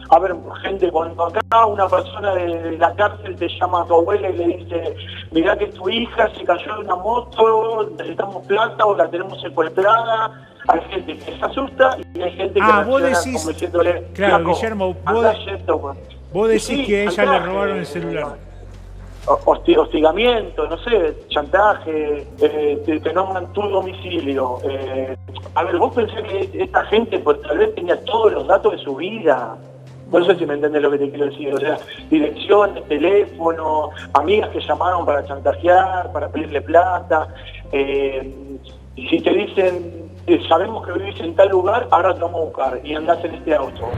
A ver, gente, cuando acá una persona de la cárcel te llama a tu abuela y le dice, mirá que tu hija se cayó de una moto, necesitamos plata o la tenemos secuestrada, hay gente que se asusta y hay gente que vos reacciona decís, como diciéndole, claro, flaco, Guillermo, andá yendo, vos decís sí, que a ella le chantaje, robaron el celular. hostigamiento, no sé, chantaje, que no mantuvo domicilio. A ver, vos pensás que esta gente pues tal vez tenía todos los datos de su vida. No sé si me entendés lo que te quiero decir. O sea, direcciones, teléfono, amigas que llamaron para chantajear, para pedirle plata. Y si te dicen, sabemos que vivís en tal lugar, ahora te vamos a buscar y andás en este auto.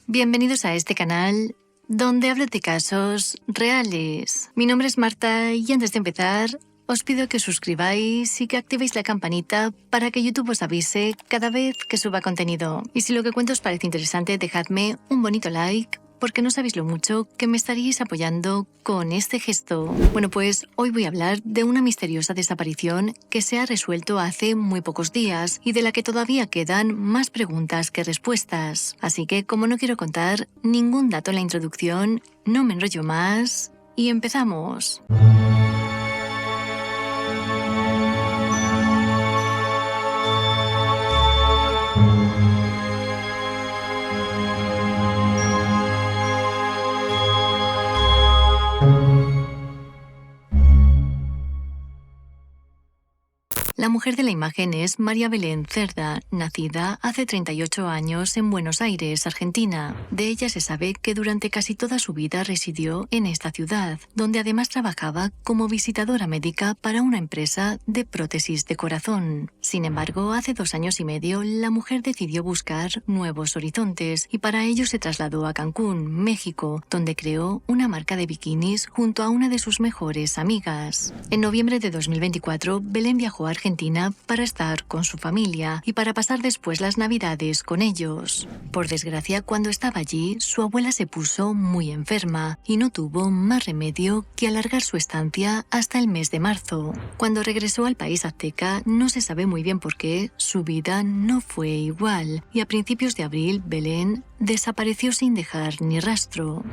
Bienvenidos a este canal donde hablo de casos reales. Mi nombre es Marta y antes de empezar os pido que os suscribáis y que activéis la campanita para que YouTube os avise cada vez que suba contenido. Y si lo que cuento os parece interesante, dejadme un bonito like, porque no sabéis lo mucho que me estaríais apoyando con este gesto. Bueno, pues hoy voy a hablar de una misteriosa desaparición que se ha resuelto hace muy pocos días y de la que todavía quedan más preguntas que respuestas. Así que, como no quiero contar ningún dato en la introducción, no me enrollo más y empezamos. La mujer de la imagen es María Belén Cerda, nacida hace 38 años en Buenos Aires, Argentina. De ella se sabe que durante casi toda su vida residió en esta ciudad, donde además trabajaba como visitadora médica para una empresa de prótesis de corazón. Sin embargo, hace 2 años y medio, la mujer decidió buscar nuevos horizontes y para ello se trasladó a Cancún, México, donde creó una marca de bikinis junto a una de sus mejores amigas. En noviembre de 2024, Belén viajó a Argentina para estar con su familia y para pasar después las Navidades con ellos. Por desgracia, cuando estaba allí, su abuela se puso muy enferma y no tuvo más remedio que alargar su estancia hasta el mes de marzo. Cuando regresó al país azteca, no se sabe muy bien por qué, su vida no fue igual y a principios de abril, Belén desapareció sin dejar ni rastro.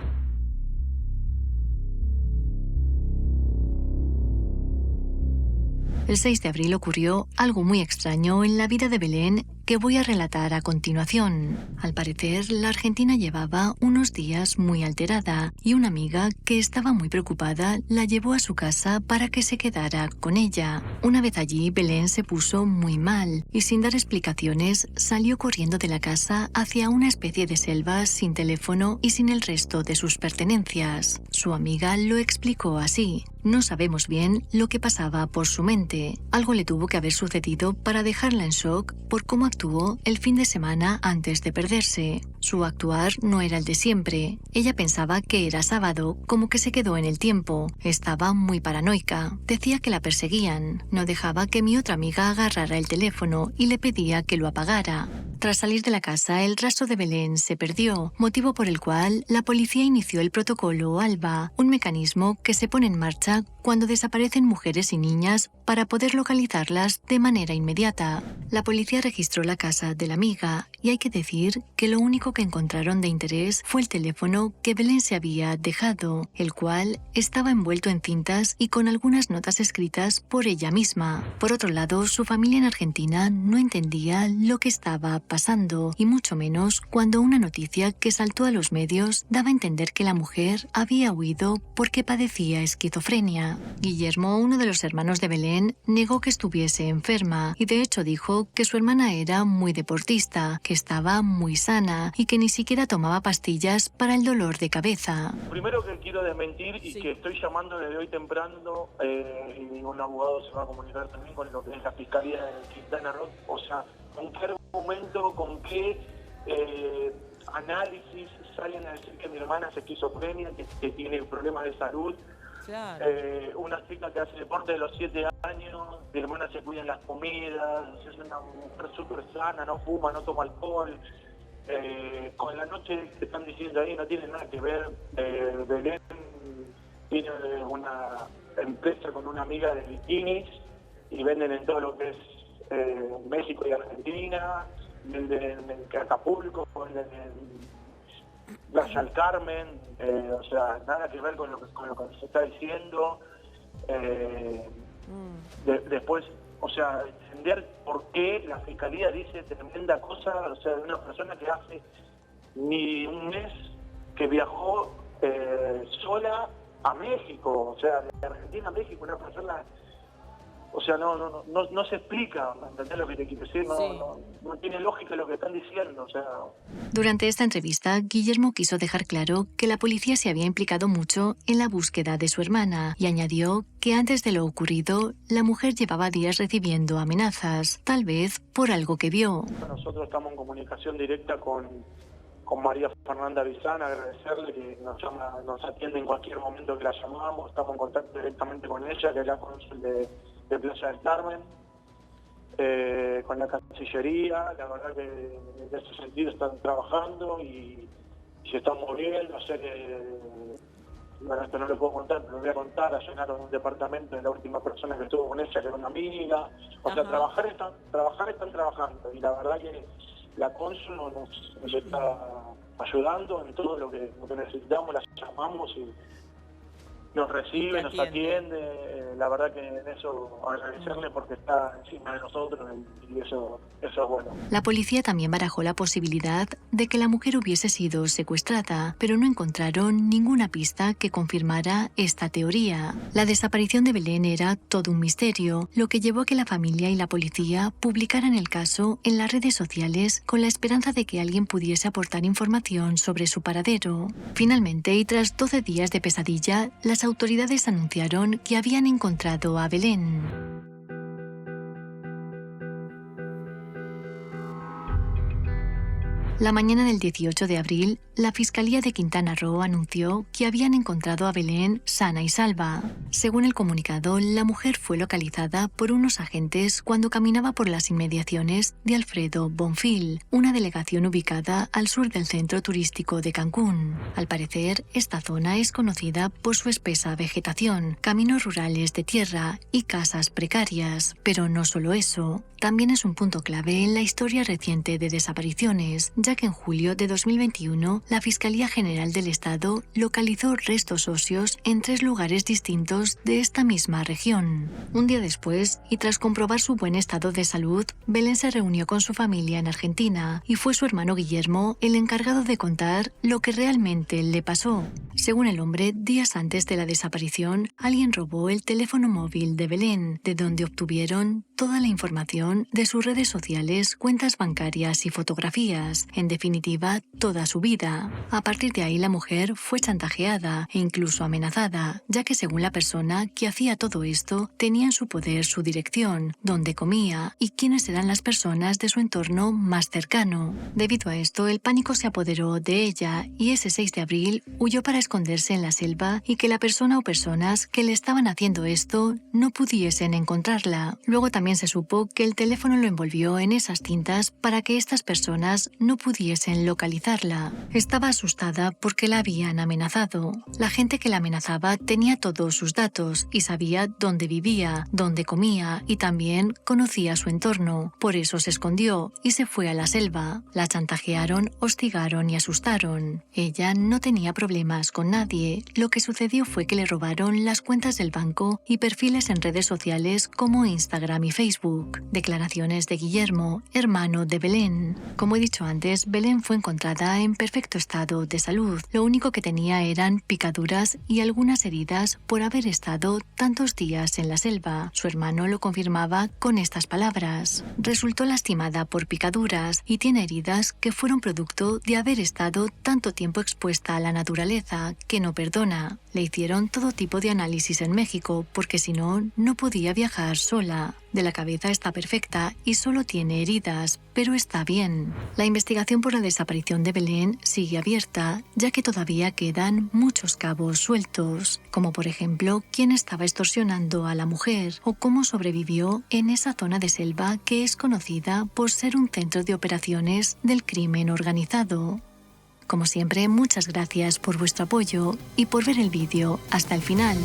El 6 de abril ocurrió algo muy extraño en la vida de Belén que voy a relatar a continuación. Al parecer, la argentina llevaba unos días muy alterada y una amiga que estaba muy preocupada la llevó a su casa para que se quedara con ella. Una vez allí, Belén se puso muy mal y sin dar explicaciones salió corriendo de la casa hacia una especie de selva sin teléfono y sin el resto de sus pertenencias. Su amiga lo explicó así. No sabemos bien lo que pasaba por su mente. Algo le tuvo que haber sucedido para dejarla en shock por cómo actuó el fin de semana antes de perderse. Su actuar no era el de siempre. Ella pensaba que era sábado, como que se quedó en el tiempo. Estaba muy paranoica. Decía que la perseguían. No dejaba que mi otra amiga agarrara el teléfono y le pedía que lo apagara. Tras salir de la casa, el rastro de Belén se perdió, motivo por el cual la policía inició el protocolo ALBA, un mecanismo que se pone en marcha cuando desaparecen mujeres y niñas para poder localizarlas de manera inmediata. La policía registró la casa de la amiga y hay que decir que lo único que encontraron de interés fue el teléfono que Belén se había dejado, el cual estaba envuelto en cintas y con algunas notas escritas por ella misma. Por otro lado, su familia en Argentina no entendía lo que estaba pasando y mucho menos cuando una noticia que saltó a los medios daba a entender que la mujer había huido porque padecía esquizofrenia. Guillermo, uno de los hermanos de Belén, negó que estuviese enferma y de hecho dijo que su hermana era muy deportista, que estaba muy sana y que ni siquiera tomaba pastillas para el dolor de cabeza. Primero que quiero desmentir y que estoy llamando desde hoy temprano y un abogado se va a comunicar también con lo que es la Fiscalía de Quintana Roo, o sea, con qué argumento, con qué análisis salen a decir que mi hermana es esquizofrenia, que tiene problemas de salud. Claro. Una chica que hace deporte de los 7 años, mi hermana se cuida en las comidas, es una mujer súper sana, no fuma, no toma alcohol. Con la noche que están diciendo ahí no tiene nada que ver. Belén tiene una empresa con una amiga de bikinis y venden en todo lo que es México y Argentina, venden en Acapulco, venden en Playa del Carmen, o sea, nada que ver con lo que se está diciendo. Después, o sea, entender por qué la Fiscalía dice tremenda cosa, o sea, de una persona que hace ni un mes que viajó sola a México, o sea, de Argentina a México, una persona, o sea, no se explica, ¿entendés lo que te quiero decir? No tiene lógica lo que están diciendo, o sea. Durante esta entrevista, Guillermo quiso dejar claro que la policía se había implicado mucho en la búsqueda de su hermana y añadió que antes de lo ocurrido, la mujer llevaba días recibiendo amenazas, tal vez por algo que vio. Nosotros estamos en comunicación directa con María Fernanda Bizán, agradecerle que nos atiende en cualquier momento que la llamamos, estamos en contacto directamente con ella, que es la cónsul de Playa del Carmen, con la Cancillería, la verdad que en ese sentido están trabajando y se están moviendo, o sea que, bueno, esto no lo puedo contar, pero lo voy a contar, allanaron un departamento de la última persona que estuvo con ella, que era una amiga, o sea, trabajar están trabajando, y la verdad que la cónsul nos está ayudando en todo lo que necesitamos, la llamamos y nos recibe, nos atiende, la verdad que en eso agradecerle porque está encima de nosotros y eso es bueno. La policía también barajó la posibilidad de que la mujer hubiese sido secuestrada, pero no encontraron ninguna pista que confirmara esta teoría. La desaparición de Belén era todo un misterio, lo que llevó a que la familia y la policía publicaran el caso en las redes sociales con la esperanza de que alguien pudiese aportar información sobre su paradero. Finalmente, y tras 12 días de pesadilla, las autoridades anunciaron que habían encontrado a Belén. La mañana del 18 de abril, la Fiscalía de Quintana Roo anunció que habían encontrado a Belén sana y salva. Según el comunicado, la mujer fue localizada por unos agentes cuando caminaba por las inmediaciones de Alfredo Bonfil, una delegación ubicada al sur del centro turístico de Cancún. Al parecer, esta zona es conocida por su espesa vegetación, caminos rurales de tierra y casas precarias. Pero no solo eso, también es un punto clave en la historia reciente de desapariciones, ya que en julio de 2021 la Fiscalía General del Estado localizó restos óseos en 3 lugares distintos de esta misma región. Un día después, y tras comprobar su buen estado de salud, Belén se reunió con su familia en Argentina y fue su hermano Guillermo el encargado de contar lo que realmente le pasó. Según el hombre, días antes de la desaparición, alguien robó el teléfono móvil de Belén, de donde obtuvieron toda la información de sus redes sociales, cuentas bancarias y fotografías, en definitiva, toda su vida. A partir de ahí, la mujer fue chantajeada e incluso amenazada, ya que según la persona que hacía todo esto, tenía en su poder su dirección, dónde comía y quiénes eran las personas de su entorno más cercano. Debido a esto, el pánico se apoderó de ella y ese 6 de abril huyó para esconderse en la selva y que la persona o personas que le estaban haciendo esto no pudiesen encontrarla. Luego también se supo que el teléfono lo envolvió en esas cintas para que estas personas no pudiesen localizarla. Estaba asustada porque la habían amenazado. La gente que la amenazaba tenía todos sus datos y sabía dónde vivía, dónde comía y también conocía su entorno. Por eso se escondió y se fue a la selva. La chantajearon, hostigaron y asustaron. Ella no tenía problemas con nadie. Lo que sucedió fue que le robaron las cuentas del banco y perfiles en redes sociales como Instagram y Facebook. Declaraciones de Guillermo, hermano de Belén. Como he dicho antes, Belén fue encontrada en perfecto estado de salud. Lo único que tenía eran picaduras y algunas heridas por haber estado tantos días en la selva. Su hermano lo confirmaba con estas palabras. Resultó lastimada por picaduras y tiene heridas que fueron producto de haber estado tanto tiempo expuesta a la naturaleza que no perdona. Le hicieron todo tipo de análisis en México porque si no, no podía viajar sola. De la cabeza está perfecta y solo tiene heridas, pero está bien. La investigación por la desaparición de Belén sigue abierta, ya que todavía quedan muchos cabos sueltos, como por ejemplo quién estaba extorsionando a la mujer o cómo sobrevivió en esa zona de selva que es conocida por ser un centro de operaciones del crimen organizado. Como siempre, muchas gracias por vuestro apoyo y por ver el vídeo hasta el final.